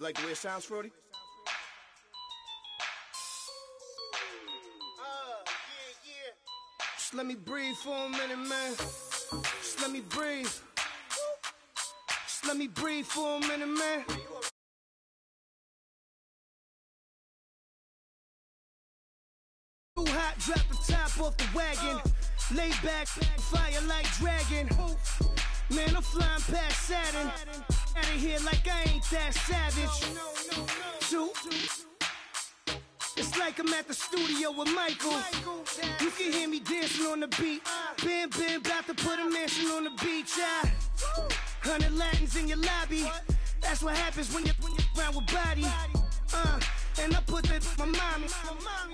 Like the way it sounds, Frody? Yeah. Just let me breathe for a minute, man. Just let me breathe. Just let me breathe for a minute, man. Too hot, drop the top off the wagon. Lay back, fire like dragon. Man, I'm flying past Saturn. Out of here like I ain't that savage. Shoot. It's like I'm at the studio with Michael. You can hear me dancing on the beat. Bam, about to put a mansion on the beach. 100 Latins in your lobby. That's what happens when you're around with body. And I put that with my mommy.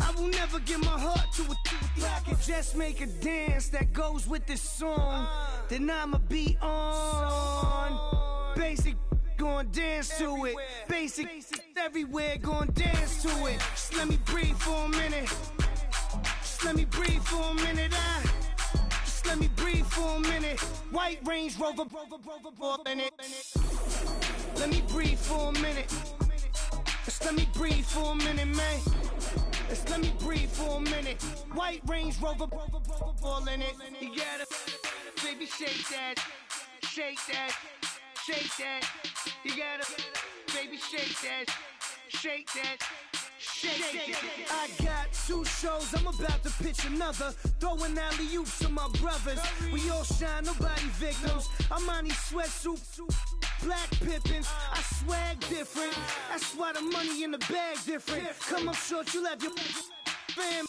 I will never give my heart to a I can just make a dance that goes with this song. Then I'ma be on. Basic, gon' dance to it. Basic, everywhere, gon' dance to it. Just let me breathe for a minute. Just let me breathe for a minute. Just let me breathe for a minute. White Range Rover, in it. Let me breathe for a minute. Just let me breathe for a minute, man. Just let me breathe for a minute. White Range Rover, all in it. You gotta, baby, shake that, shake that, shake that. You gotta, baby, shake that, shake that. Shake. I got 2 shows, I'm about to pitch another. Throwing alley-oops to my brothers. We all shine, nobody victims. I'm on these sweatsuits, black Pippins. I swag different. That's why the money in the bag different. Come up short, you have your fam.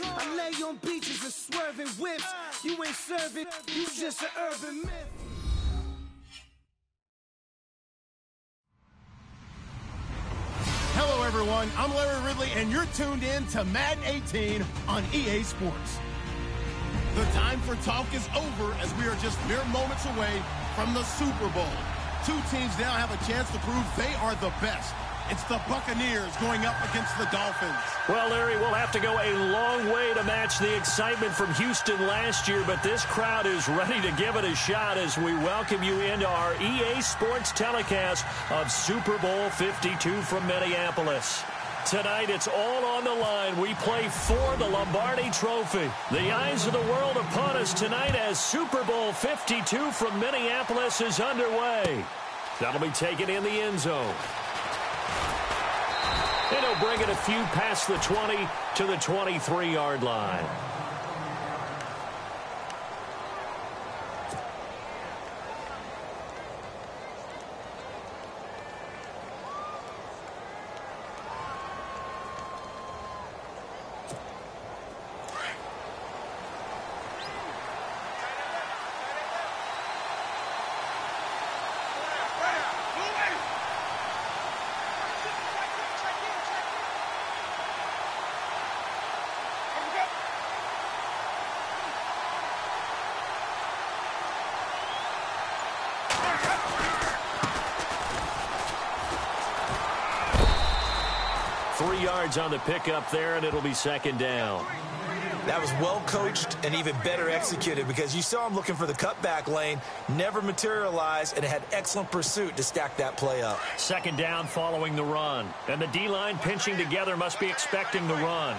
I lay on beaches and swerving whips. You ain't serving, you just an urban myth. Hello, everyone. I'm Larry Ridley, and you're tuned in to Madden 18 on EA Sports. The time for talk is over as we are just mere moments away from the Super Bowl. 2 teams now have a chance to prove they are the best. It's the Buccaneers going up against the Dolphins. Well, Larry, we'll have to go a long way to match the excitement from Houston last year, but this crowd is ready to give it a shot as we welcome you into our EA Sports telecast of Super Bowl 52 from Minneapolis. Tonight, it's all on the line. We play for the Lombardi Trophy. The eyes of the world upon us tonight as Super Bowl 52 from Minneapolis is underway. That'll be taken in the end zone. And he'll bring it a few past the 20 to the 23-yard line. Yards on the pickup there, and it'll be second down. That was well coached and even better executed because you saw him looking for the cutback lane, never materialized, and had excellent pursuit to stack that play up. Second down following the run, and the D-line pinching together must be expecting the run.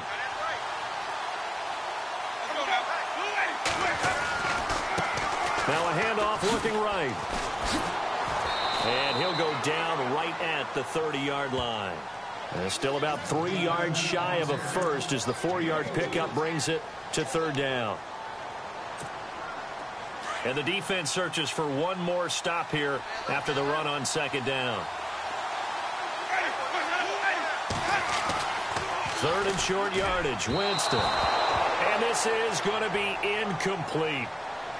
Now a handoff looking right. And he'll go down right at the 30-yard line. And still about 3 yards shy of a first as the 4-yard pickup brings it to third down. And the defense searches for one more stop here after the run on second down. Third and short yardage. Winston. And this is going to be incomplete.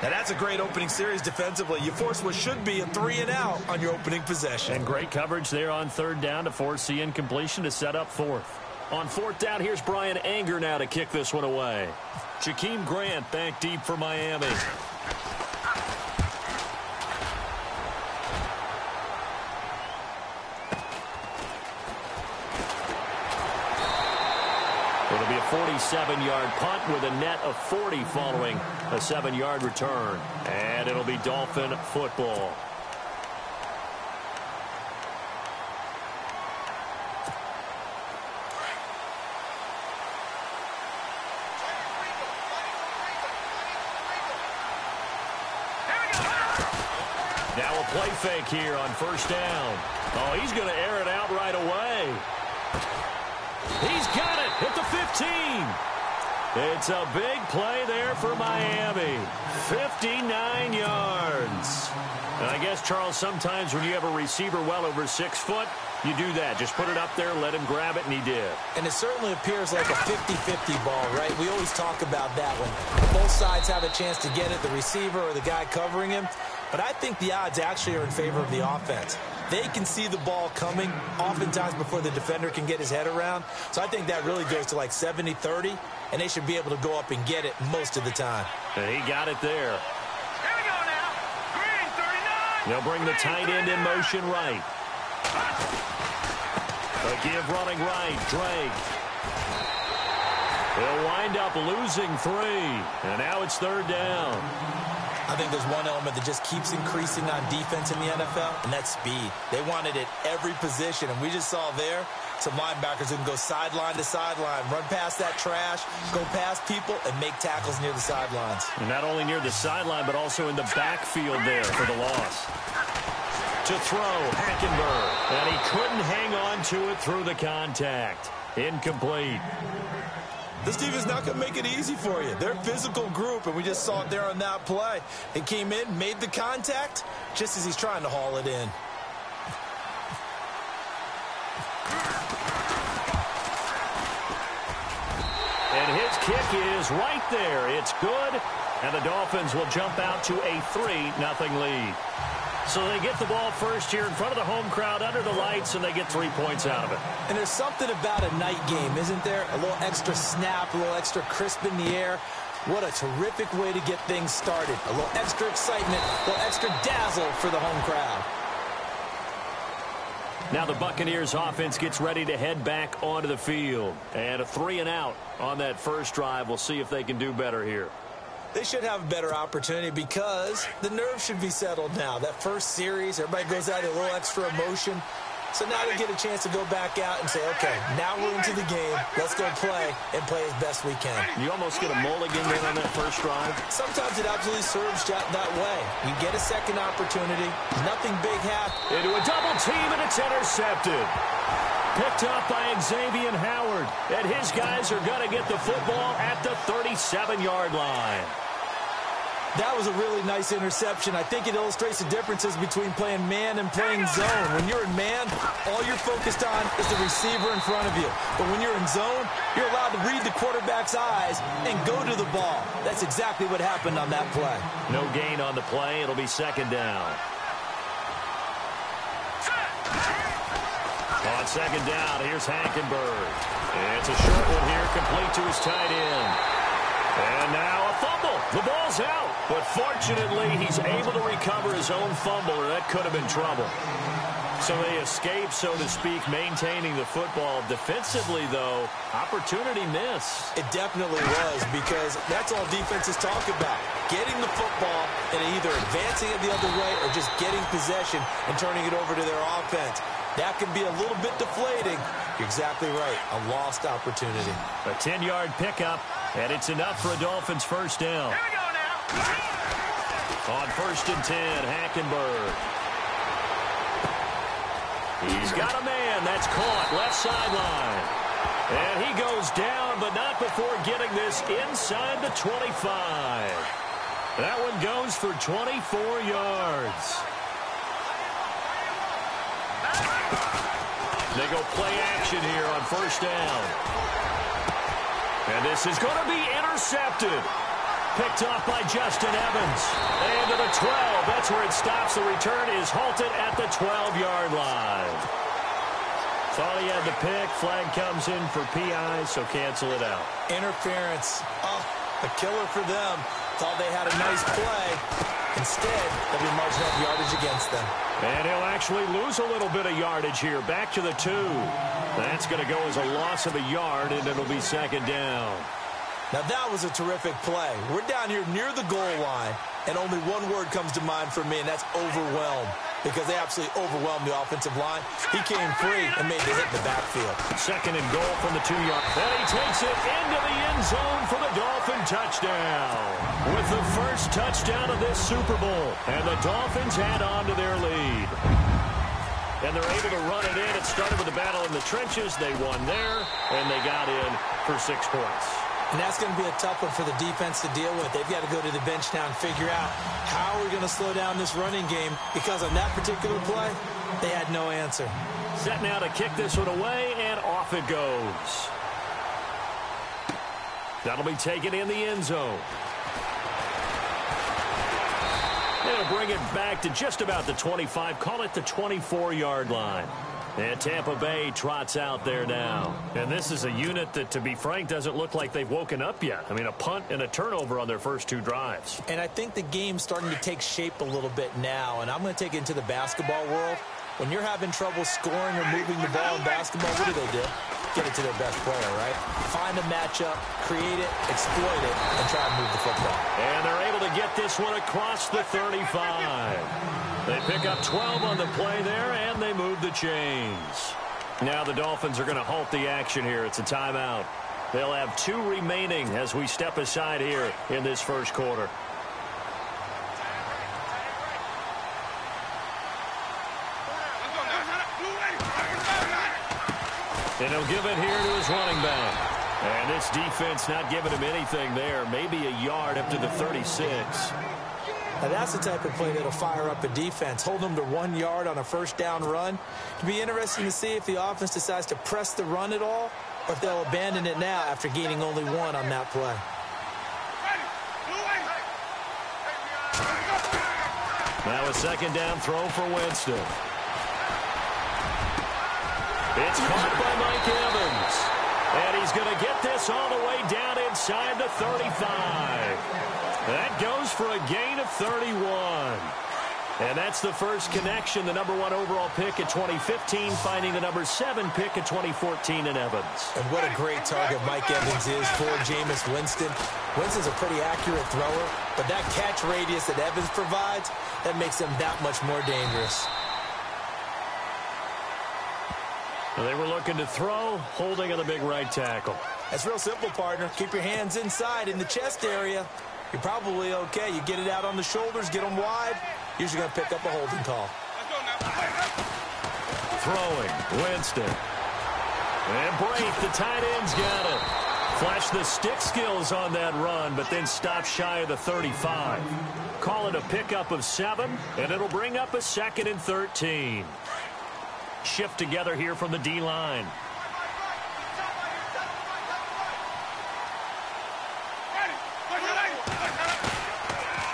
Now, that's a great opening series defensively. You force what should be a 3-and-out on your opening possession. And great coverage there on third down to force the incompletion to set up fourth. On fourth down, here's Brian Anger now to kick this one away. Jakeem Grant back deep for Miami. It'll be a 47-yard punt with a net of 40 following a 7-yard return. And it'll be Dolphin football. Now a play fake here on first down. Oh, he's going to air it out right away. He's got it at the 15. It's a big play there for Miami. 59 yards. And I guess, Charles, sometimes when you have a receiver well over 6 foot, you do that. Just put it up there, let him grab it, and he did. And it certainly appears like a 50-50 ball, right? We always talk about that one. Both sides have a chance to get it, the receiver or the guy covering him. But I think the odds actually are in favor of the offense. They can see the ball coming oftentimes before the defender can get his head around. So I think that really goes to like 70-30, and they should be able to go up and get it most of the time. And he got it there. Here we go now. Green 39. They'll bring the tight end in motion right. A give running right, Drake. He'll wind up losing 3. And now it's third down. I think there's one element that just keeps increasing on defense in the NFL, and that's speed. They want it at every position, and we just saw there some linebackers who can go sideline to sideline, run past that trash, go past people, and make tackles near the sidelines. And not only near the sideline, but also in the backfield there for the loss. To throw, Hackenberg, and he couldn't hang on to it through the contact. Incomplete. This team is not going to make it easy for you. They're a physical group, and we just saw it there on that play. He came in, made the contact, just as he's trying to haul it in. And his kick is right there. It's good, and the Dolphins will jump out to a 3-0 lead. So they get the ball first here in front of the home crowd under the lights, and they get 3 points out of it. And there's something about a night game, isn't there? A little extra snap, a little extra crisp in the air. What a terrific way to get things started. A little extra excitement, a little extra dazzle for the home crowd. Now the Buccaneers offense gets ready to head back onto the field. And a 3-and-out on that first drive. We'll see if they can do better here. They should have a better opportunity because the nerves should be settled now. That first series, everybody goes out with a little extra emotion. So now they get a chance to go back out and say, okay, now we're into the game. Let's go play and play as best we can. You almost get a mulligan in on that first drive. Sometimes it absolutely serves that way. You get a second opportunity. Nothing big happened. Into a double team, and it's intercepted. Picked up by Xavier Howard. And his guys are going to get the football at the 37-yard line. That was a really nice interception. I think it illustrates the differences between playing man and playing zone. When you're in man, all you're focused on is the receiver in front of you. But when you're in zone, you're allowed to read the quarterback's eyes and go to the ball. That's exactly what happened on that play. No gain on the play. It'll be second down. On second down, here's Hackenberg. It's a short one here, complete to his tight end. And now a fumble. The ball's out. But fortunately, he's able to recover his own fumble, or that could have been trouble. So they escape, so to speak, maintaining the football. Defensively, though, opportunity miss. It definitely was, because that's all defenses talk about. Getting the football and either advancing it the other way or just getting possession and turning it over to their offense. That can be a little bit deflating. You're exactly right. A lost opportunity. A 10-yard pickup, and it's enough for a Dolphins first down. Here we go now. On first and 10, Hackenberg. He's got a man. That's caught. Left sideline. And he goes down, but not before getting this inside the 25. That one goes for 24 yards. They go play action here on first down. And this is going to be intercepted. Picked off by Justin Evans. And to the 12. That's where it stops. The return is halted at the 12-yard line. Thought he had the pick. Flag comes in for PI, so cancel it out. Interference. Oh, a killer for them. Thought they had a nice play. Instead, they'll be marching up yardage against them. And he'll actually lose a little bit of yardage here. Back to the 2. That's going to go as a loss of a yard, and it'll be second down. Now, that was a terrific play. We're down here near the goal line, and only one word comes to mind for me, and that's overwhelmed, because they absolutely overwhelmed the offensive line. He came free and made the hit in the backfield. Second and goal from the 2-yard. And he takes it into the end zone for the Dolphin touchdown. With the first touchdown of this Super Bowl, and the Dolphins add on to their lead. And they're able to run it in. It started with a battle in the trenches. They won there, and they got in for 6 points. And that's going to be a tough one for the defense to deal with. They've got to go to the bench now and figure out how we're going to slow down this running game, because on that particular play, they had no answer. Set now to kick this one away, and off it goes. That'll be taken in the end zone. They'll bring it back to just about the 25. Call it the 24-yard line. And Tampa Bay trots out there now. And this is a unit that, to be frank, doesn't look like they've woken up yet. I mean, a punt and a turnover on their first 2 drives. And I think the game's starting to take shape a little bit now. And I'm going to take it into the basketball world. When you're having trouble scoring or moving the ball in basketball, what do? Get it to their best player, right? Find a matchup, create it, exploit it, and try to move the football. And they're able to get this one across the 35. They pick up 12 on the play there, and they move the chains. Now the Dolphins are going to halt the action here. It's a timeout. They'll have 2 remaining as we step aside here in this first quarter. And he'll give it here to his running back. And this defense not giving him anything there. Maybe a yard up to the 36. Now that's the type of play that'll fire up a defense. Hold them to 1 yard on a first down run. It'll be interesting to see if the offense decides to press the run at all, or if they'll abandon it now after gaining only 1 on that play. Now a second down throw for Winston. It's caught by Mike Evans. And he's going to get this all the way down inside the 35. That goes for a gain of 31. And that's the first connection. The number 1 overall pick at 2015, finding the number 7 pick at 2014 in Evans. And what a great target Mike Evans is for Jameis Winston. Winston's a pretty accurate thrower, but that catch radius that Evans provides, that makes him that much more dangerous. Well, they were looking to throw, holding on the big right tackle. That's real simple, partner. Keep your hands inside in the chest area. You're probably okay. You get it out on the shoulders, get them wide. Usually going to pick up a holding call. Throwing, Winston. And Brate, the tight end's got it. Flash the stick skills on that run, but then stop shy of the 35. Call it a pickup of 7, and it'll bring up a 2nd and 13. Shift together here from the D-line.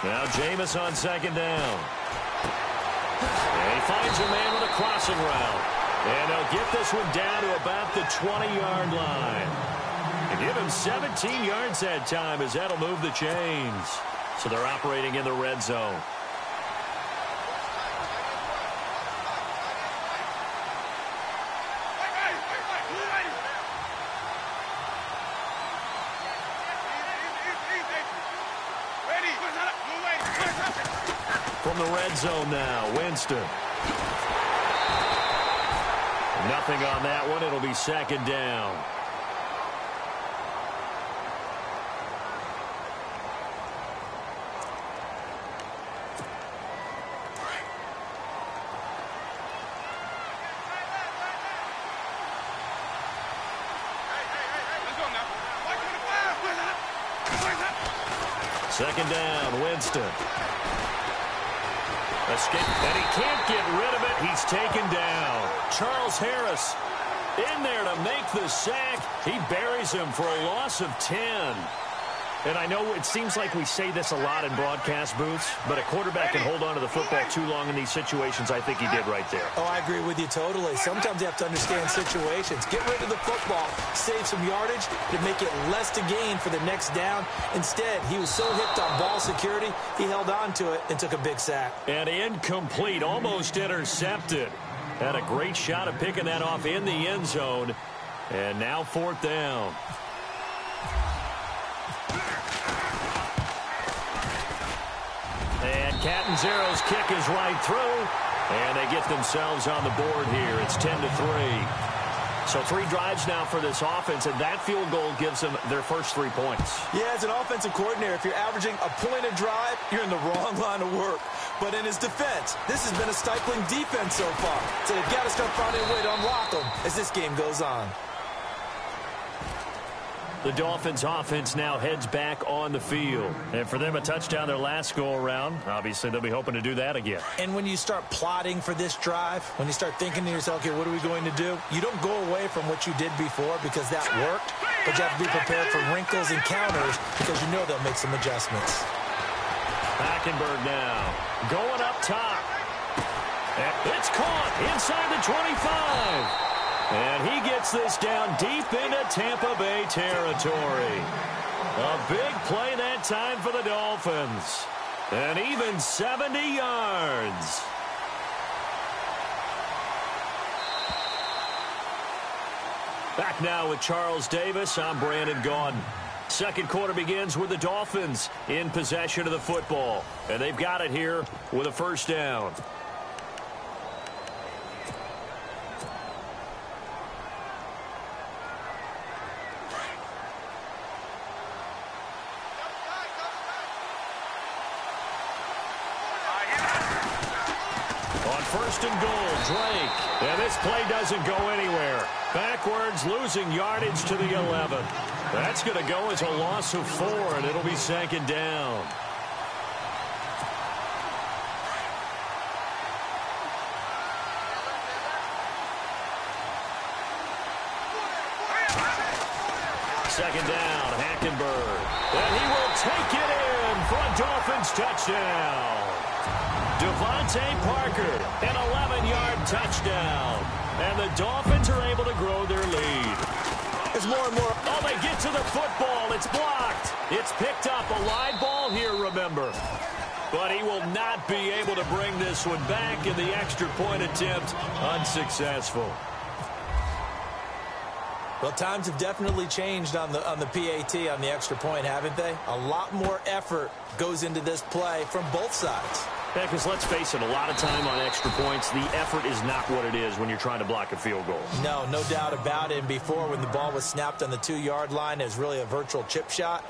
Now Jameis on second down. And he finds a man with a crossing route. And they'll get this one down to about the 20-yard line. And give him 17 yards that time, as that'll move the chains. So they're operating in the red zone. From the red zone now, Winston. Nothing on that one. It'll be second down. Second down, Winston. Escape, and he can't get rid of it. He's taken down. Charles Harris in there to make the sack, He buries him for a loss of 10. And I know it seems like we say this a lot in broadcast booths, but a quarterback can hold on to the football too long in these situations. I think he did right there. Oh, I agree with you totally. Sometimes you have to understand situations. Get rid of the football, save some yardage to make it less to gain for the next down. Instead, he was so hipped on ball security, he held on to it and took a big sack. And incomplete, almost intercepted. Had a great shot at picking that off in the end zone. And now 4th down. And Catanzaro's kick is right through. And they get themselves on the board here. It's 10-3. So 3 drives now for this offense, and that field goal gives them their first 3 points. Yeah, as an offensive coordinator, if you're averaging a point a drive, you're in the wrong line of work. But in his defense, this has been a stifling defense so far. So they've got to start finding a way to unlock them as this game goes on. The Dolphins offense now heads back on the field. And for them, a touchdown their last go-around. Obviously, they'll be hoping to do that again. And when you start plotting for this drive, when you start thinking to yourself, okay, what are we going to do? You don't go away from what you did before because that worked, but you have to be prepared for wrinkles and counters because you know they'll make some adjustments. Hackenberg now going up top. And it's caught inside the 25. And he gets this down deep into Tampa Bay territory. A big play that time for the Dolphins. And even 70 yards. Back now with Charles Davis. I'm Brandon Gaudin. Second quarter begins with the Dolphins in possession of the football. And they've got it here with a first down. First and goal, Drake. And this play doesn't go anywhere. Backwards, losing yardage to the 11. That's going to go as a loss of 4, and it'll be second down. Second down, Hackenberg. And he will take it in for a Dolphins touchdown. Devontae Parker, an 11-yard touchdown. And the Dolphins are able to grow their lead. It's more and more. Oh, they get to the football. It's blocked. It's picked up. A live ball here, remember. But he will not be able to bring this one back in the extra point attempt. Unsuccessful. Well, times have definitely changed on the PAT, on the extra point, haven't they? A lot more effort goes into this play from both sides. Yeah, because let's face it, a lot of time on extra points, the effort is not what it is when you're trying to block a field goal. No doubt about it. And before, when the ball was snapped on the 2-yard line, it was really a virtual chip shot.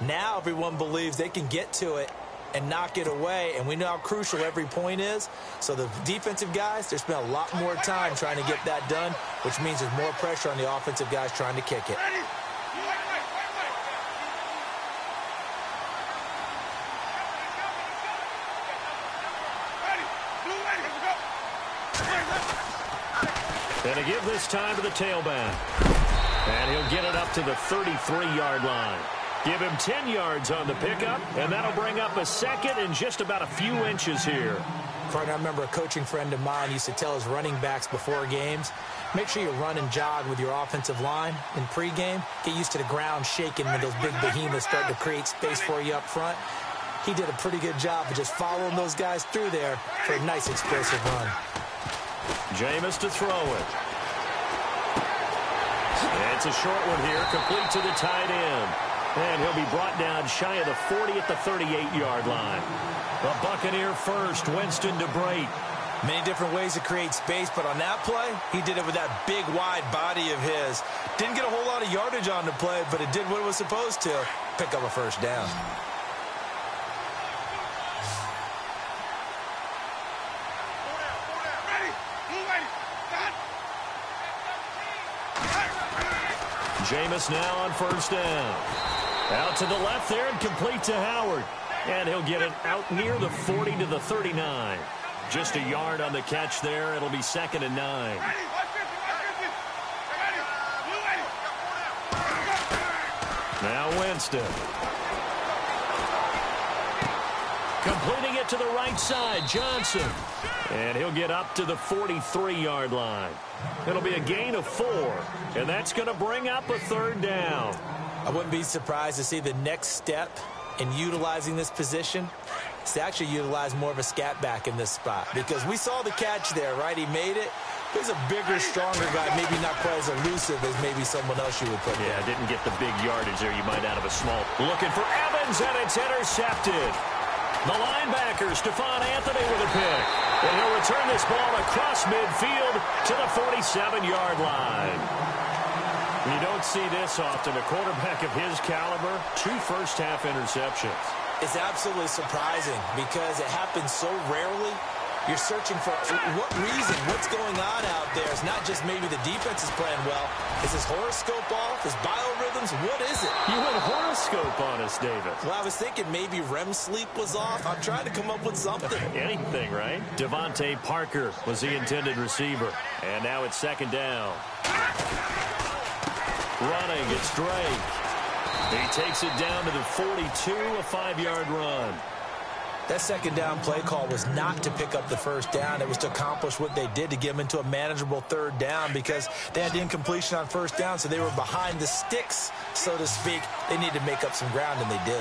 Now everyone believes they can get to it and knock it away, and we know how crucial every point is. So the defensive guys, they spend a lot more time trying to get that done, which means there's more pressure on the offensive guys trying to kick it. And to give this time to the tailback. And he'll get it up to the 33-yard line. Give him 10 yards on the pickup, and that'll bring up a second and just about a few inches here. I remember a coaching friend of mine used to tell his running backs before games, make sure you run and jog with your offensive line in pregame. Get used to the ground shaking when those big behemoths start to create space for you up front. He did a pretty good job of just following those guys through there for a nice explosive run. Jameis to throw it. And it's a short one here, complete to the tight end. And he'll be brought down shy of the 40 at the 38-yard line. The Buccaneer first, Winston to Brate. Many different ways to create space, but on that play, he did it with that big, wide body of his. Didn't get a whole lot of yardage on the play, but it did what it was supposed to, pick up a first down. Jameis now on first down. Out to the left there and complete to Howard. And he'll get it out near the 40 to the 39. Just a yard on the catch there. It'll be 2nd and 9. Winston. Completing it to the right side, Johnson. And he'll get up to the 43-yard line. It'll be a gain of 4, and that's going to bring up a third down. I wouldn't be surprised to see the next step in utilizing this position is to actually utilize more of a scat back in this spot, because we saw the catch there, right? He made it. He's a bigger, stronger guy, maybe not quite as elusive as maybe someone else you would put there. Yeah, didn't get the big yardage there you might out of a small. Looking for Evans, and it's intercepted. The linebacker, Stephon Anthony, with a pick. And he'll return this ball across midfield to the 47-yard line. You don't see this often. A quarterback of his caliber, 2 first-half interceptions. It's absolutely surprising because it happens so rarely. You're searching for what reason, what's going on out there. It's not just maybe the defense is playing well. Is his horoscope off? His biorhythms? What is it? You went horoscope on us, David. Well, I was thinking maybe REM sleep was off. I'm trying to come up with something. Anything, right? Devontae Parker was the intended receiver. And now it's second down. Running, it's Drake. He takes it down to the 42, a 5-yard run. That second down play call was not to pick up the first down. It was to accomplish what they did to get them into a manageable third down, because they had the incompletion on first down, so they were behind the sticks, so to speak. They needed to make up some ground, and they did.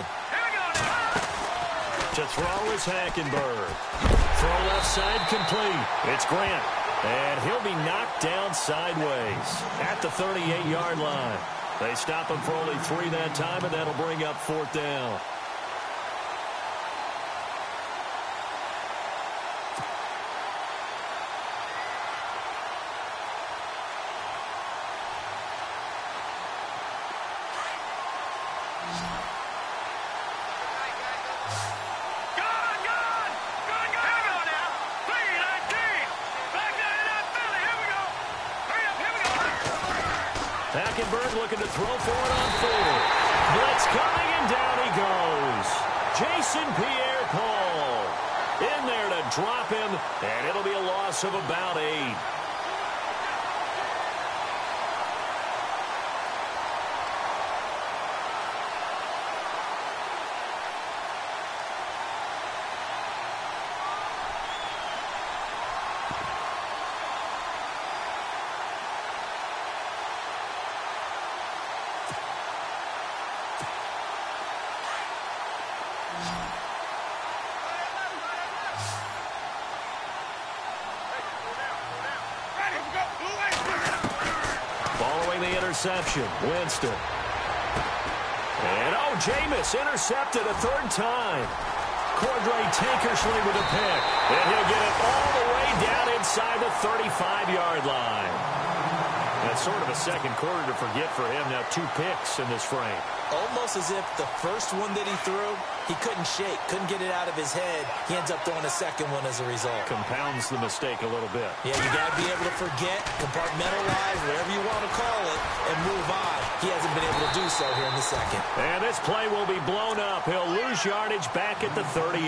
To throw is Hackenberg. Throw left side complete. It's Grant. And he'll be knocked down sideways at the 38-yard line. They stop him for only 3 that time, and that'll bring up 4th down. Hackenberg looking to throw for it on 4. Blitz coming, and down he goes. Jason Pierre-Paul in there to drop him, and it'll be a loss of about 8. Interception, Winston. And, Jameis intercepted a 3rd time. Cordray Tankersley with a pick. And he'll get it all the way down inside the 35-yard line. That's sort of a second quarter to forget for him. Now 2 picks in this frame. Almost as if the first one that he threw, he couldn't shake, couldn't get it out of his head. He ends up throwing a second one as a result. Compounds the mistake a little bit. Yeah, you got to be able to forget, compartmentalize, whatever you want to call it, and move on. He hasn't been able to do so here in the second. And this play will be blown up. He'll lose yardage back at the 38.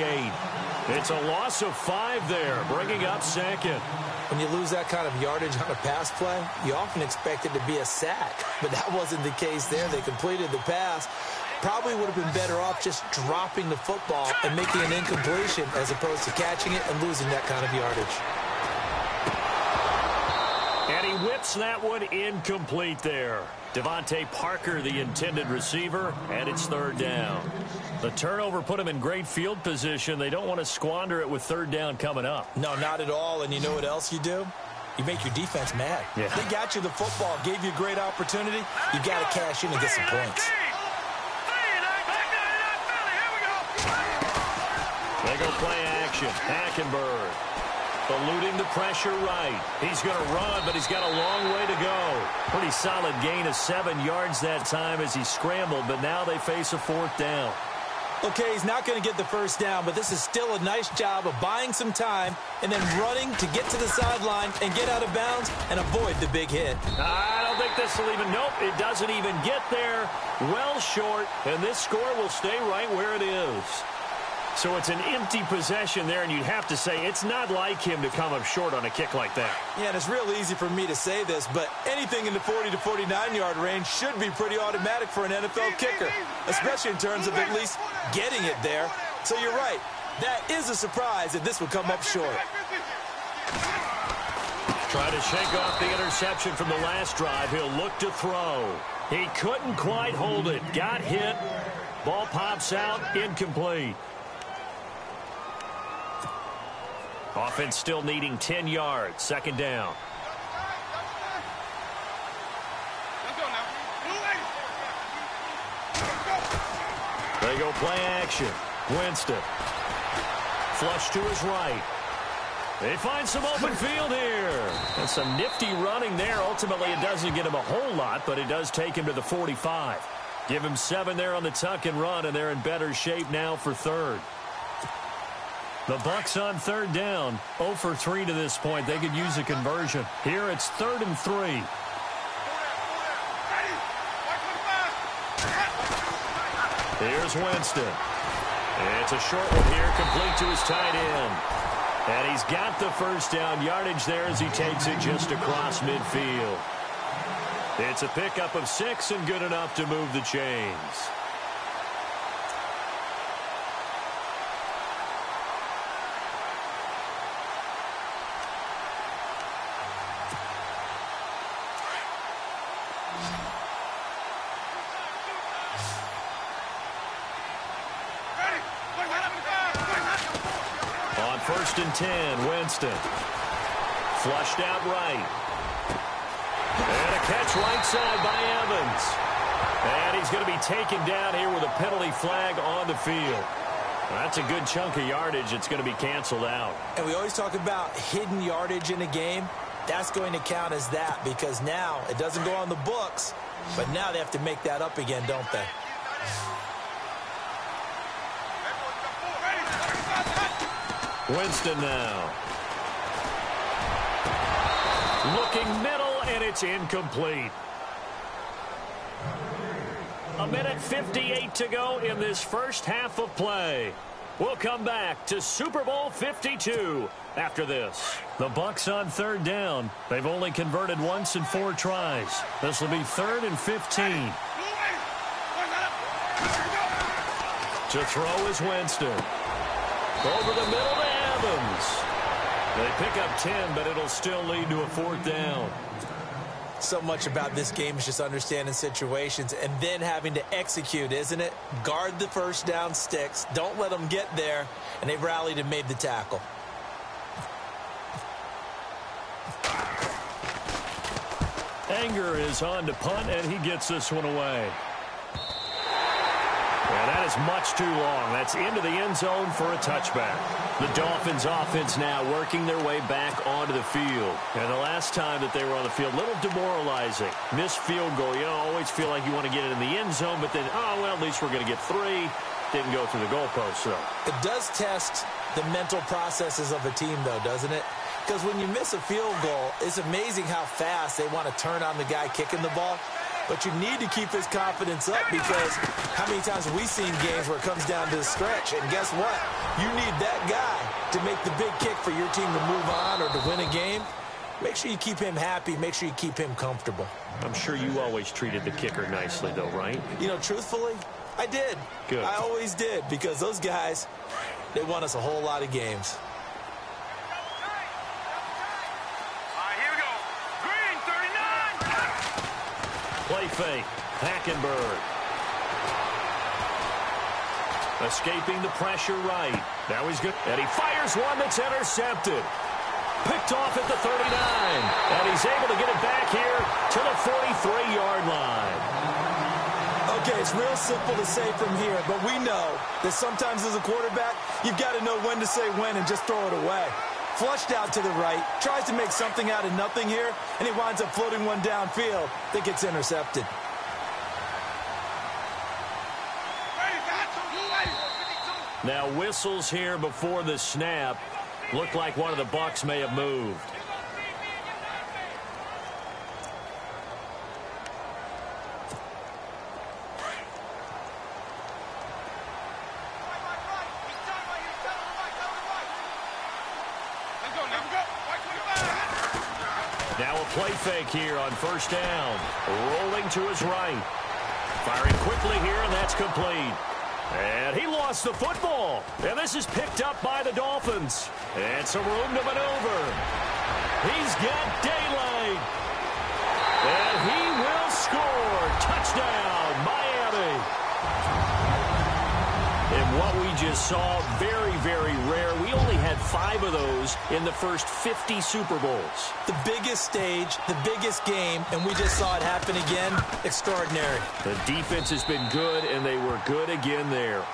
It's a loss of 5 there, bringing up second. When you lose that kind of yardage on a pass play, you often expect it to be a sack. But that wasn't the case there. They completed the pass. Probably would have been better off just dropping the football and making an incompletion as opposed to catching it and losing that kind of yardage. And he whips that one incomplete there. Devontae Parker, the intended receiver, and it's 3rd down. The turnover put him in great field position. They don't want to squander it with 3rd down coming up. No, not at all. And you know what else you do? You make your defense mad. Yeah. They got you the football, gave you a great opportunity. You got to cash in and get some points. They go play action. Hackenberg eluding the pressure right. He's going to run, but he's got a long way to go. Pretty solid gain of 7 yards that time as he scrambled, but now they face a 4th down. Okay, he's not going to get the first down, but this is still a nice job of buying some time and then running to get to the sideline and get out of bounds and avoid the big hit. I don't think this will even, nope, it doesn't even get there. Well short, and this score will stay right where it is. So it's an empty possession there, and you'd have to say it's not like him to come up short on a kick like that. Yeah, and it's real easy for me to say this, but anything in the 40 to 49-yard range should be pretty automatic for an NFL kicker, especially in terms of at least getting it there. So you're right. That is a surprise that this would come up short. Trying to shake off the interception from the last drive. He'll look to throw. He couldn't quite hold it. Got hit. Ball pops out. Incomplete. Offense still needing 10 yards. Second down. They go play action. Winston. Flush to his right. They find some open field here. And some nifty running there. Ultimately, it doesn't get him a whole lot, but it does take him to the 45. Give him 7 there on the tuck and run, and they're in better shape now for third. The Bucs on third down. 0 for 3 to this point. They could use a conversion. Here it's 3rd and 3. Here's Winston. It's a short one here, complete to his tight end. And he's got the first down yardage there as he takes it just across midfield. It's a pickup of 6 and good enough to move the chains. On 1st and 10, Winston. Flushed out right. And a catch right side by Evans. And he's going to be taken down here with a penalty flag on the field. That's a good chunk of yardage. It's going to be canceled out. And we always talk about hidden yardage in a game. That's going to count as that because now it doesn't go on the books, but now they have to make that up again, don't they? Winston now. Looking middle, and it's incomplete. 1:58 to go in this first half of play. We'll come back to Super Bowl 52 after this. The Bucs on third down. They've only converted once in 4 tries. This will be 3rd and 15. To throw is Winston. Over the middle to Evans. They pick up 10, but it'll still lead to a 4th down. So much about this game is just understanding situations and then having to execute, isn't it? Guard the first down sticks. Don't let them get there. And they rallied and made the tackle. Anger is on to punt, and he gets this one away. And that is much too long. That's into the end zone for a touchback. The Dolphins offense now working their way back onto the field. And the last time that they were on the field, a little demoralizing. Missed field goal. You always feel like you want to get it in the end zone, but then, oh, well, at least we're going to get 3. Didn't go through the goalpost, though. It does test the mental processes of a team, though, doesn't it? Because when you miss a field goal, it's amazing how fast they want to turn on the guy kicking the ball. But you need to keep his confidence up because how many times have we seen games where it comes down to the stretch? And guess what? You need that guy to make the big kick for your team to move on or to win a game. Make sure you keep him happy. Make sure you keep him comfortable. I'm sure you always treated the kicker nicely, though, right? You know, truthfully, I did. Good. I always did because those guys, they won us a whole lot of games. Play fake. Hackenberg. Escaping the pressure right. Now he's good. And he fires one that's intercepted. Picked off at the 39. And he's able to get it back here to the 43-yard line. Okay, it's real simple to say from here, but we know that sometimes as a quarterback, you've got to know when to say when and just throw it away. Flushed out to the right, tries to make something out of nothing here, and he winds up floating one downfield that gets intercepted. Now whistles here before the snap. Looked like one of the Bucs may have moved. Now a play fake here on first down. Rolling to his right. Firing quickly here, and that's complete. And he lost the football. And this is picked up by the Dolphins. And some room to maneuver. He's got daylight. And he will score. Touchdown, Miami. And what we just saw, very, very rare. We only had 5 of those in the first 50 Super Bowls. The biggest stage, the biggest game, and we just saw it happen again. Extraordinary. The defense has been good, and they were good again there.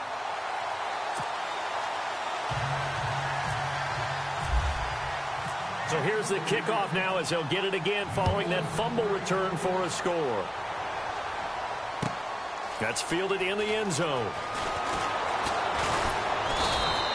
So here's the kickoff now as they'll get it again following that fumble return for a score. That's fielded in the end zone.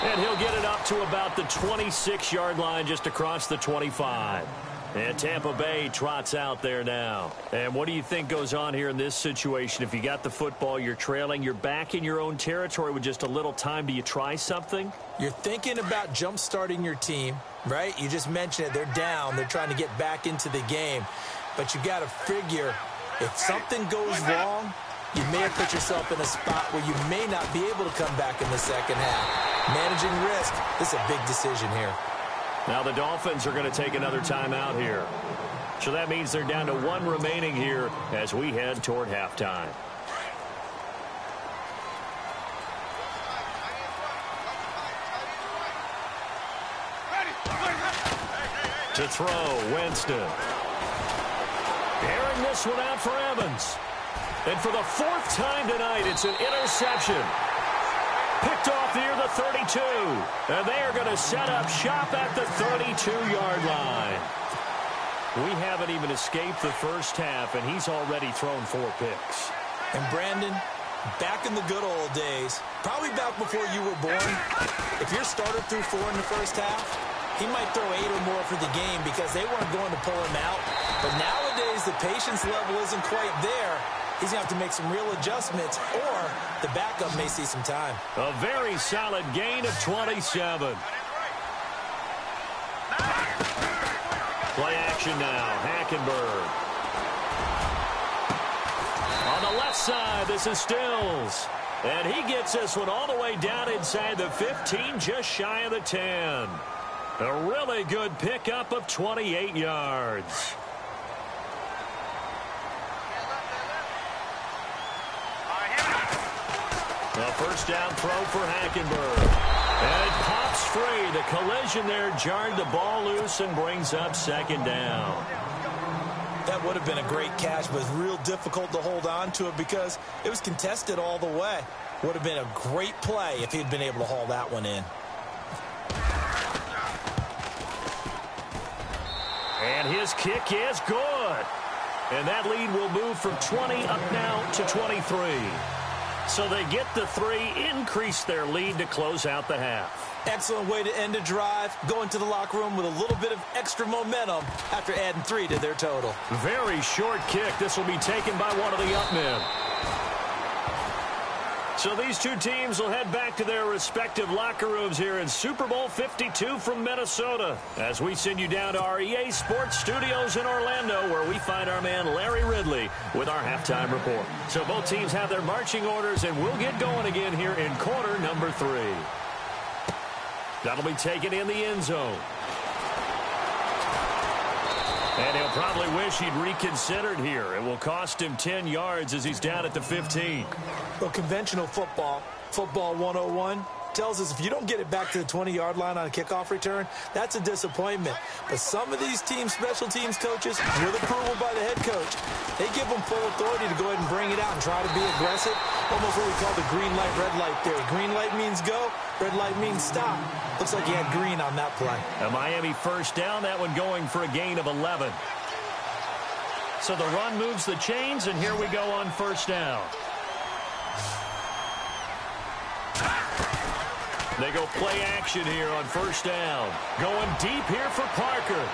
And he'll get it up to about the 26-yard line just across the 25. And Tampa Bay trots out there now. And what do you think goes on here in this situation? If you got the football, you're trailing, you're back in your own territory with just a little time. Do you try something? You're thinking about jump-starting your team, right? You just mentioned it. They're down. They're trying to get back into the game. But you got to figure if something goes wrong, you may have put yourself in a spot where you may not be able to come back in the second half. Managing risk, this is a big decision here. Now the Dolphins are going to take another timeout here. So that means they're down to 1 remaining here as we head toward halftime. To throw, Winston. Airing this one out for Evans. And for the 4th time tonight, it's an interception. Picked off near the 32. And they are going to set up shop at the 32-yard line. We haven't even escaped the first half, and he's already thrown 4 picks. And Brandon, back in the good old days, probably back before you were born, if your starter threw 4 in the first half, he might throw 8 or more for the game because they weren't going to pull him out. But nowadays, the patience level isn't quite there. He's going to have to make some real adjustments, or the backup may see some time. A very solid gain of 27. Play action now. Hackenberg. On the left side, this is Stills. And he gets this one all the way down inside the 15, just shy of the 10. A really good pickup of 28 yards. A first down throw for Hackenberg. And it pops free. The collision there jarred the ball loose and brings up 2nd down. That would have been a great catch, but it's real difficult to hold on to it because it was contested all the way. Would have been a great play if he'd been able to haul that one in. And his kick is good. And that lead will move from 20 up now to 23. So they get the 3, increase their lead to close out the half. Excellent way to end a drive, going to the locker room with a little bit of extra momentum after adding 3 to their total. Very short kick. This will be taken by one of the up men. So these two teams will head back to their respective locker rooms here in Super Bowl 52 from Minnesota as we send you down to our EA Sports Studios in Orlando where we find our man Larry Ridley with our halftime report. So both teams have their marching orders and we'll get going again here in quarter number 3. That'll be taken in the end zone. And he'll probably wish he'd reconsidered here. It will cost him 10 yards as he's down at the 15. Well, conventional football 101, tells us if you don't get it back to the 20-yard line on a kickoff return, that's a disappointment. But some of these team special teams coaches, with approval by the head coach, they give them full authority to go ahead and bring it out and try to be aggressive. Almost what we call the green light, red light theory. Green light means go, red light means stop. Looks like he had green on that play. A Miami first down, that one going for a gain of 11. So the run moves the chains, and here we go on first down. They go play action here on first down. Going deep here for Parker.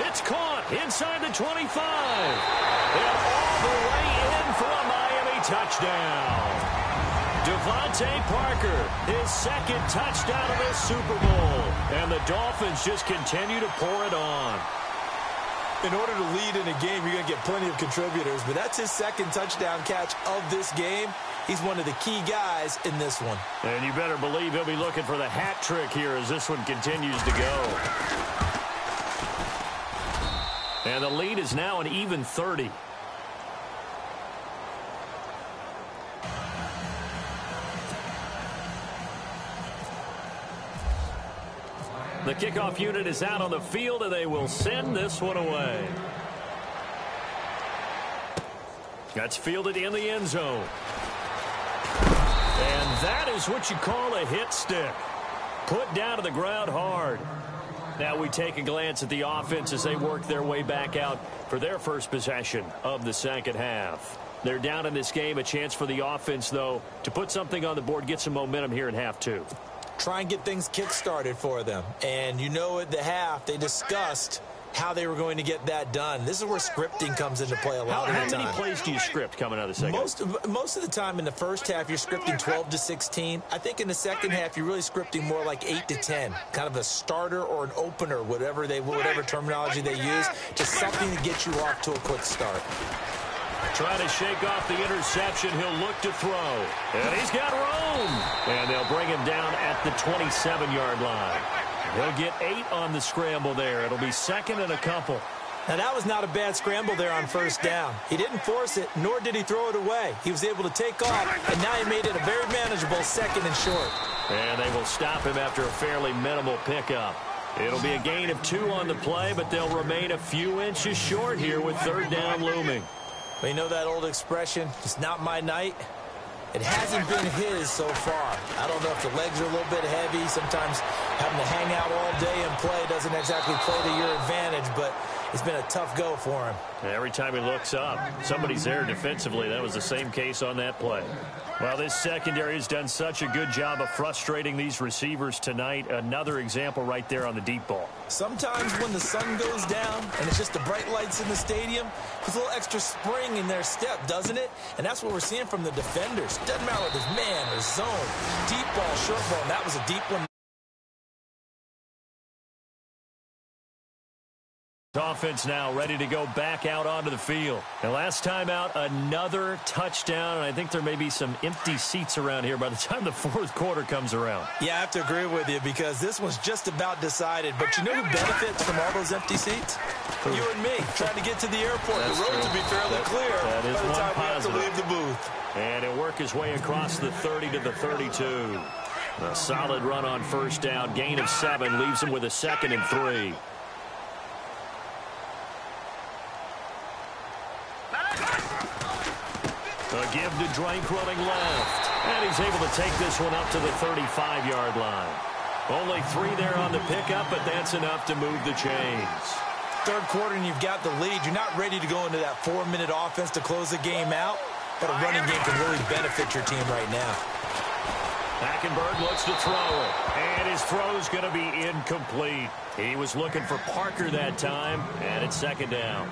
It's caught inside the 25. And all the way in for a Miami touchdown. Devontae Parker, his 2nd touchdown of this Super Bowl. And the Dolphins just continue to pour it on. In order to lead in a game, you're going to get plenty of contributors, but that's his second touchdown catch of this game. He's one of the key guys in this one. And you better believe he'll be looking for the hat trick here as this one continues to go. And the lead is now an even 30. The kickoff unit is out on the field, and they will send this one away. That's fielded in the end zone. And that is what you call a hit stick. Put down to the ground hard. Now we take a glance at the offense as they work their way back out for their first possession of the second half. They're down in this game. A chance for the offense, though, to put something on the board, get some momentum here in half two. Try and get things kick-started for them. And you know at the half, they discussed how they were going to get that done. This is where scripting comes into play a lot of the time. How many plays do you script coming out of the second? Most of the time in the first half, you're scripting 12 to 16. I think in the second half, you're really scripting more like 8 to 10. Kind of a starter or an opener, whatever terminology they use, just something to get you off to a quick start. Trying to shake off the interception. He'll look to throw. And he's got room. And they'll bring him down at the 27-yard line. He'll get 8 on the scramble there. It'll be second and a couple. Now, that was not a bad scramble there on first down. He didn't force it, nor did he throw it away. He was able to take off, and now he made it a very manageable second and short. And they will stop him after a fairly minimal pickup. It'll be a gain of 2 on the play, but they'll remain a few inches short here with third down looming. Well, you know that old expression, it's not my night? It hasn't been his so far. I don't know if the legs are a little bit heavy. Sometimes having to hang out all day and play doesn't exactly play to your advantage, but it's been a tough go for him. Every time he looks up, somebody's there defensively. That was the same case on that play. Well, this secondary has done such a good job of frustrating these receivers tonight. Another example right there on the deep ball. Sometimes when the sun goes down and it's just the bright lights in the stadium, there's a little extra spring in their step, doesn't it? And that's what we're seeing from the defenders. Doesn't matter whether it's man or zone, deep ball, short ball, and that was a deep one. Offense now ready to go back out onto the field. And last time out, another touchdown. And I think there may be some empty seats around here by the time the fourth quarter comes around. Yeah, I have to agree with you because this one's just about decided. But you know who benefits from all those empty seats? You and me, trying to get to the airport. That's the roads will be fairly clear that is by the time positive. we have to leave the booth. And he'll work his way across the 30 to the 32. A solid run on first down. Gain of 7 leaves him with a 2nd and 3. A give to Drake running left. And he's able to take this one up to the 35-yard line. Only 3 there on the pickup, but that's enough to move the chains. Third quarter and you've got the lead. You're not ready to go into that 4-minute offense to close the game out, but a running game can really benefit your team right now. Hackenberg looks to throw it, and his throw's going to be incomplete. He was looking for Parker that time, and it's second down.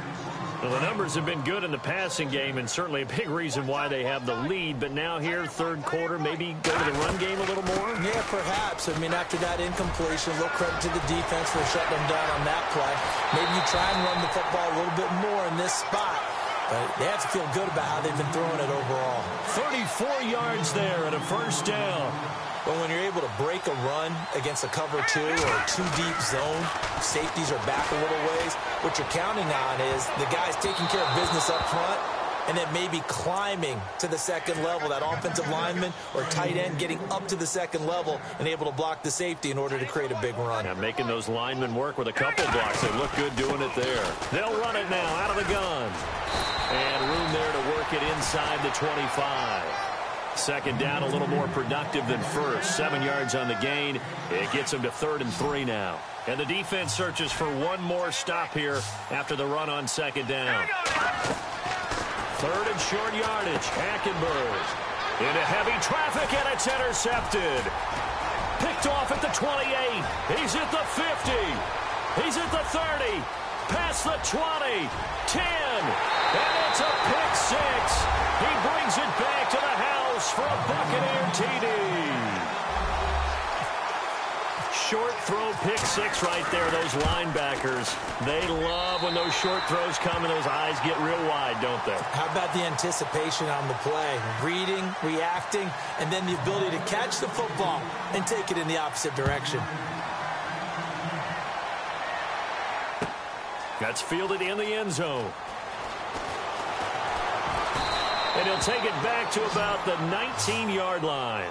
Well, the numbers have been good in the passing game, and certainly a big reason why they have the lead. But now here, third quarter, maybe go to the run game a little more? Yeah, perhaps. I mean, after that incompletion, a little credit to the defense for shutting them down on that play. Maybe you try and run the football a little bit more in this spot. But they have to feel good about how they've been throwing it overall. 34 yards there and a first down. But when you're able to break a run against a cover 2 or a 2-deep zone, safeties are back a little ways. What you're counting on is the guys taking care of business up front and then maybe climbing to the second level, that offensive lineman or tight end getting up to the second level and able to block the safety in order to create a big run. Yeah, making those linemen work with a couple blocks. They look good doing it there. They'll run it now out of the gun. And room there to work it inside the 25. Second down, a little more productive than first. 7 yards on the gain. It gets him to 3rd and 3 now. And the defense searches for one more stop here after the run on second down. 3rd and short yardage. Hackenberg into heavy traffic, and it's intercepted. Picked off at the 28. He's at the 50. He's at the 30. Past the 20. 10. And it's a pick 6. He brings it back to the house for a Buccaneer TD. short throw pick six right there, those linebackers. They love when those short throws come and those eyes get real wide, don't they? How about the anticipation on the play? Reading, reacting, and then the ability to catch the football and take it in the opposite direction. That's fielded in the end zone. And he'll take it back to about the 19-yard line.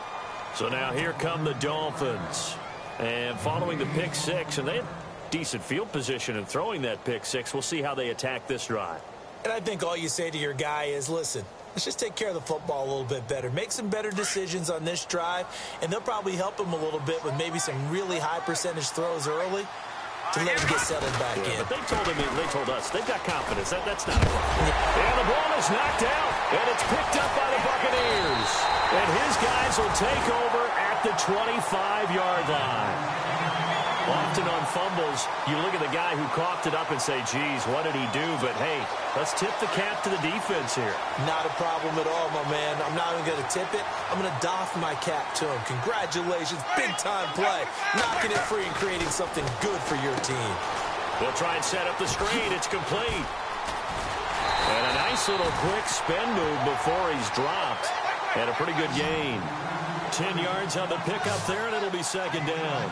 So now here come the Dolphins. And following the pick six, and they had decent field position in throwing that pick six. We'll see how they attack this drive. And I think all you say to your guy is, listen, let's just take care of the football a little bit better. Make some better decisions on this drive, and they'll probably help him a little bit with maybe some really high percentage throws early to let him get settled back in. But they told us they've got confidence. That's not a problem. And the ball is knocked out, and it's picked up by the Buccaneers. And his guys will take over at the 25-yard line. Often on fumbles, you look at the guy who coughed it up and say, geez, what did he do? But, hey, let's tip the cap to the defense here. Not a problem at all, my man. I'm not even going to tip it. I'm going to doff my cap to him. Congratulations. Big-time play. Knocking it free and creating something good for your team. They'll try and set up the screen. It's complete. And a nice little quick spin move before he's dropped. And a pretty good gain. 10 yards on the pickup there, and it'll be second down.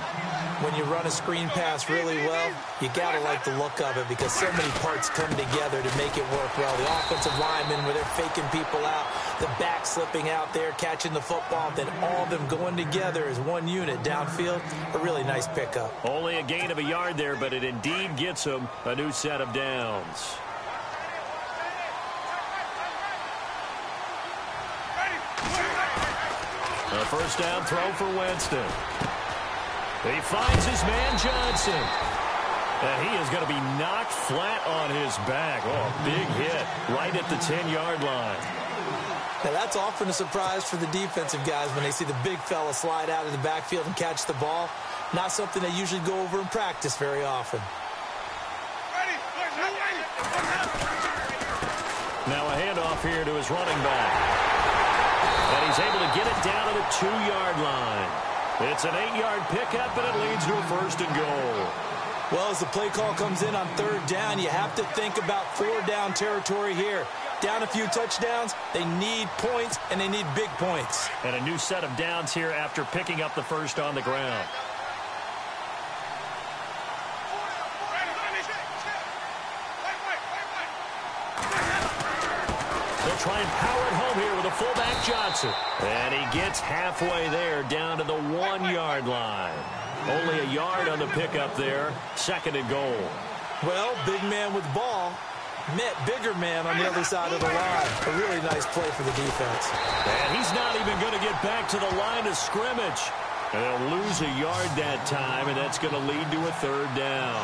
When you run a screen pass really well, you got to like the look of it because so many parts come together to make it work well. The offensive linemen, where they're faking people out, the back slipping out there, catching the football, then all of them going together as one unit downfield. A really nice pickup. Only a gain of a yard there, but it indeed gets them a new set of downs. A first down throw for Winston. He finds his man Johnson. And he is going to be knocked flat on his back. Oh, big hit right at the 10-yard line. Now, that's often a surprise for the defensive guys when they see the big fella slide out of the backfield and catch the ball. Not something they usually go over in practice very often. Now a handoff here to his running back. And he's able to get it down to the 2-yard line. It's an 8-yard pickup, and it leads to a first and goal. Well, as the play call comes in on third down, you have to think about 4-down territory here. Down a few touchdowns, they need points, and they need big points. And a new set of downs here after picking up the first on the ground. They'll try and power it home here with a fullback Johnson. And he gets halfway there down to the 1-yard line. Only a yard on the pickup there. Second and goal. Well, big man with ball met bigger man on the other side of the line. A really nice play for the defense. And he's not even going to get back to the line of scrimmage. And they'll lose a yard that time, and that's going to lead to a third down.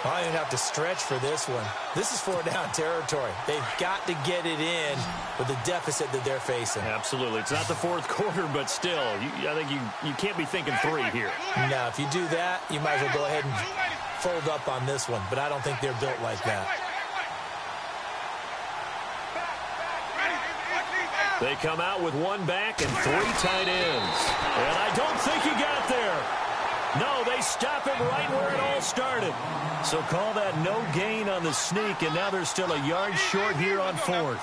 I didn't have to stretch for this one. This is 4-down territory. They've got to get it in with the deficit that they're facing. Absolutely. It's not the fourth quarter, but still, I think you can't be thinking 3 here. Now, if you do that, you might as well go ahead and fold up on this one, but I don't think they're built like that. They come out with 1 back and 3 tight ends. And I don't think he got there. No, they stop him right where it all started. So call that no gain on the sneak, and now they're still a yard short here on 4th.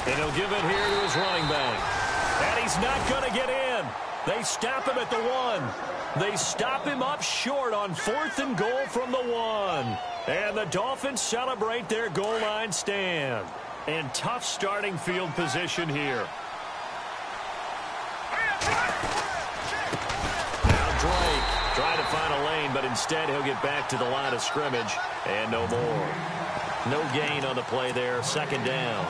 And he'll give it here to his running back. And he's not going to get in. They stop him at the 1. They stop him up short on 4th and goal from the 1. And the Dolphins celebrate their goal line stand. And tough starting field position here. Now Drake trying to find a lane, but instead he'll get back to the line of scrimmage. And no more. No gain on the play there. Second down.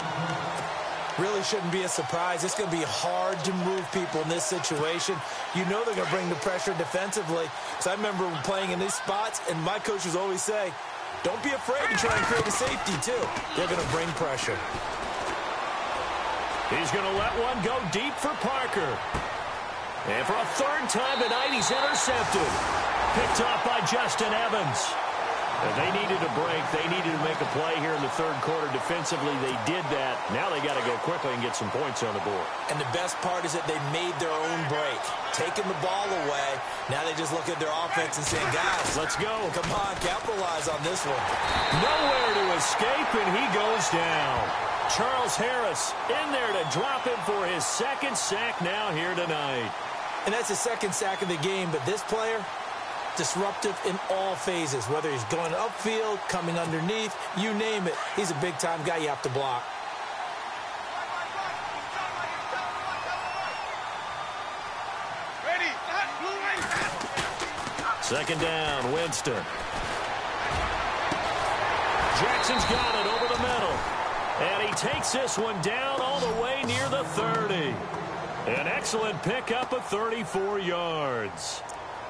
Really shouldn't be a surprise. It's going to be hard to move people in this situation. You know they're going to bring the pressure defensively. So I remember playing in these spots, and my coaches always say, don't be afraid to try and create a safety, too. They're going to bring pressure. He's going to let one go deep for Parker. And for a 3rd time tonight, he's intercepted. Picked off by Justin Evans. And they needed a break. They needed to make a play here in the third quarter. Defensively, they did that. Now they got to go quickly and get some points on the board. And the best part is that they made their own break. Taking the ball away. Now they just look at their offense and saying, guys, let's go. Come on, capitalize on this one. Nowhere to escape, and he goes down. Charles Harris in there to drop him for his second sack now here tonight. And that's his second sack of the game, but this player, disruptive in all phases, whether he's going upfield, coming underneath, you name it. He's a big-time guy you have to block. Second down, Winston. Jackson's got it over the middle. And he takes this one down all the way near the 30. An excellent pickup of 34 yards.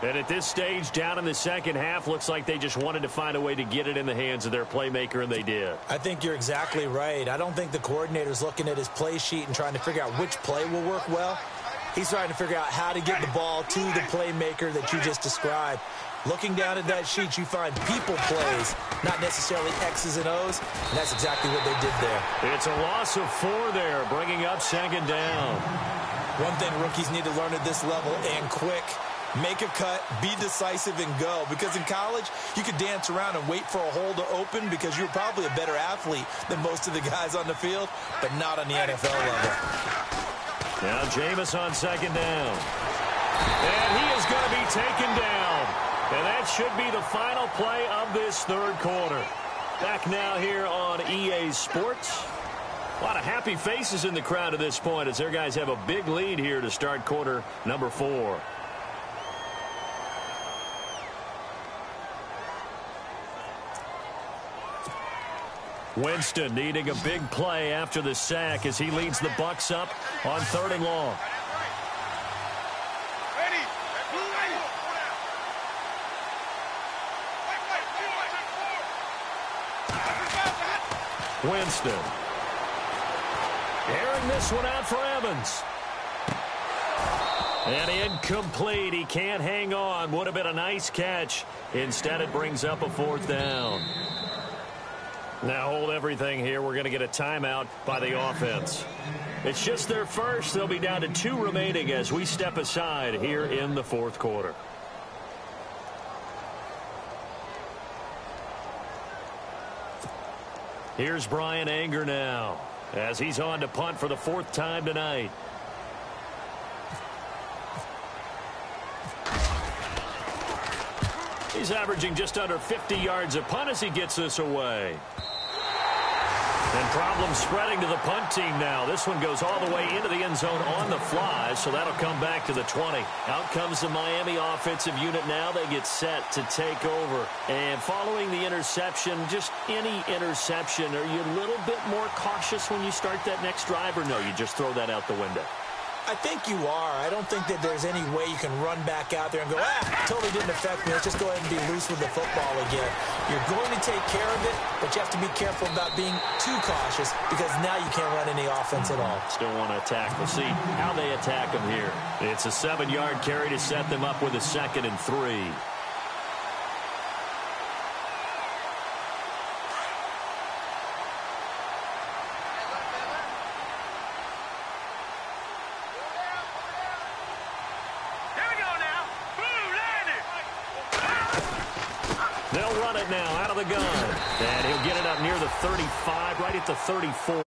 And at this stage, down in the second half, looks like they just wanted to find a way to get it in the hands of their playmaker, and they did. I think you're exactly right. I don't think the coordinator's looking at his play sheet and trying to figure out which play will work well. He's trying to figure out how to get the ball to the playmaker that you just described. Looking down at that sheet, you find people plays, not necessarily X's and O's, and that's exactly what they did there. It's a loss of 4 there, bringing up second down. One thing rookies need to learn at this level, and quick, make a cut, be decisive, and go. Because in college, you could dance around and wait for a hole to open because you're probably a better athlete than most of the guys on the field, but not on the NFL level. Now Jameis on second down. And he is going to be taken down. And that should be the final play of this third quarter. Back now here on EA Sports. A lot of happy faces in the crowd at this point as their guys have a big lead here to start quarter number 4. Winston needing a big play after the sack as he leads the Bucs up on 3rd and long. Winston. Airing this one out for Evans. And incomplete. He can't hang on. Would have been a nice catch. Instead, it brings up a 4th down. Now hold everything here. We're going to get a timeout by the offense. It's just their first. They'll be down to 2 remaining as we step aside here in the 4th quarter. Here's Brian Anger now as he's on to punt for the 4th time tonight. He's averaging just under 50 yards a punt as he gets this away. And problems spreading to the punt team now. This one goes all the way into the end zone on the fly, so that'll come back to the 20. Out comes the Miami offensive unit now. They get set to take over. And following the interception, just any interception, are you a little bit more cautious when you start that next drive, or no, you just throw that out the window? I think you are. I don't think that there's any way you can run back out there and go, totally didn't affect me. Let's just go ahead and be loose with the football again. You're going to take care of it, but you have to be careful about being too cautious because now you can't run any offense at all. Still want to attack. We'll see how they attack them here. It's a 7-yard carry to set them up with a 2nd and 3. They'll run it now out of the gun. And he'll get it up near the 35, right at the 34.